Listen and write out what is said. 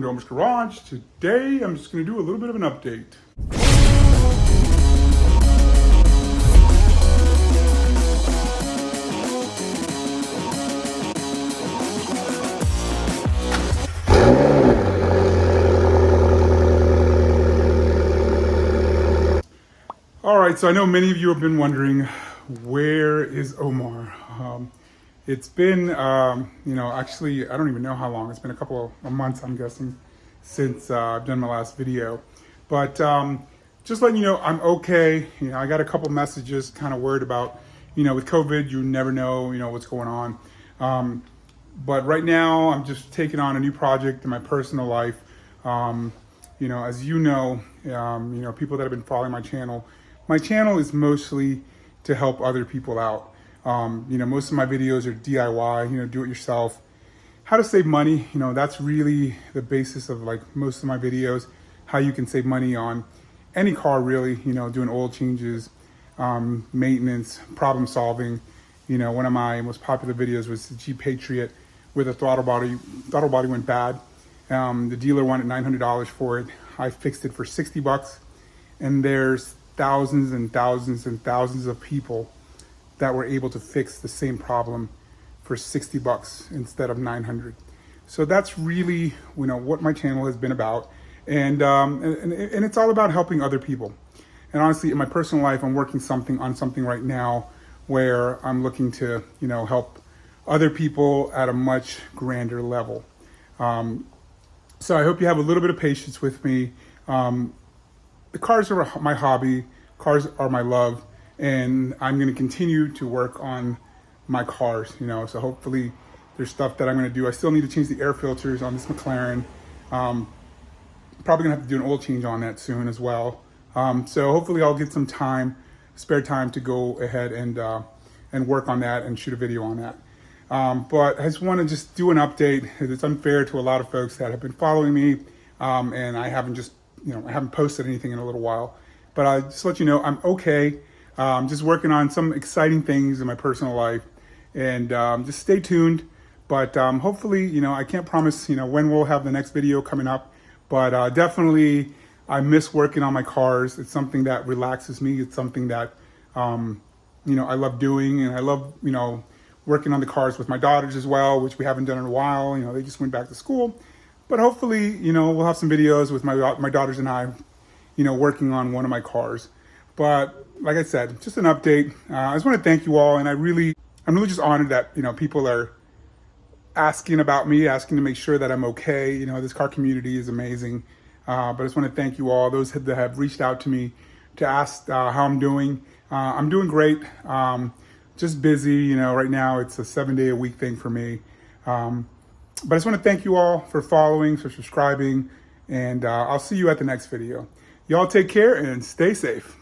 to Omar's Garage. Today, I'm just gonna do a little bit of an update. All right, so I know many of you have been wondering, where is Omar? It's been, actually, I don't even know how long. It's been a couple of months, I'm guessing, since I've done my last video. But just letting you know, I'm okay. I got a couple messages kind of worried about, with COVID, you never know, what's going on. But right now, I'm just taking on a new project in my personal life. As you know, people that have been following my channel is mostly to help other people out. Most of my videos are DIY, do it yourself. How to save money, that's really the basis of like most of my videos, how you can save money on any car really, doing oil changes, maintenance, problem solving. One of my most popular videos was the Jeep Patriot with a throttle body. Throttle body went bad. The dealer wanted $900 for it. I fixed it for 60 bucks. And there's thousands and thousands and thousands of people that were able to fix the same problem for 60 bucks instead of 900. So that's really, what my channel has been about. And it's all about helping other people. And honestly, in my personal life, I'm working on something right now where I'm looking to, help other people at a much grander level. So I hope you have a little bit of patience with me. The cars are my hobby, cars are my love, and I'm gonna continue to work on my cars, so hopefully there's stuff that I'm gonna do. I still need to change the air filters on this McLaren. Probably gonna have to do an oil change on that soon as well. So hopefully I'll get some spare time to go ahead and work on that and shoot a video on that. But I just wanna do an update. It's unfair to a lot of folks that have been following me, and I haven't I haven't posted anything in a little while, but I just let you know I'm okay. Just working on some exciting things in my personal life, and just stay tuned. But hopefully, I can't promise, when we'll have the next video coming up, but definitely I miss working on my cars. It's something that relaxes me. It's something that, I love doing, and I love, working on the cars with my daughters as well, which we haven't done in a while. They just went back to school. But hopefully, we'll have some videos with my daughters and I, working on one of my cars. But like I said, just an update. I just want to thank you all. And I'm really just honored that, people are asking about me, asking to make sure that I'm okay. This car community is amazing. But I just want to thank you all, those that have reached out to me to ask how I'm doing. I'm doing great. Just busy, right now it's a 7-day-a-week thing for me. But I just want to thank you all for following, for subscribing, and I'll see you at the next video. Y'all take care and stay safe.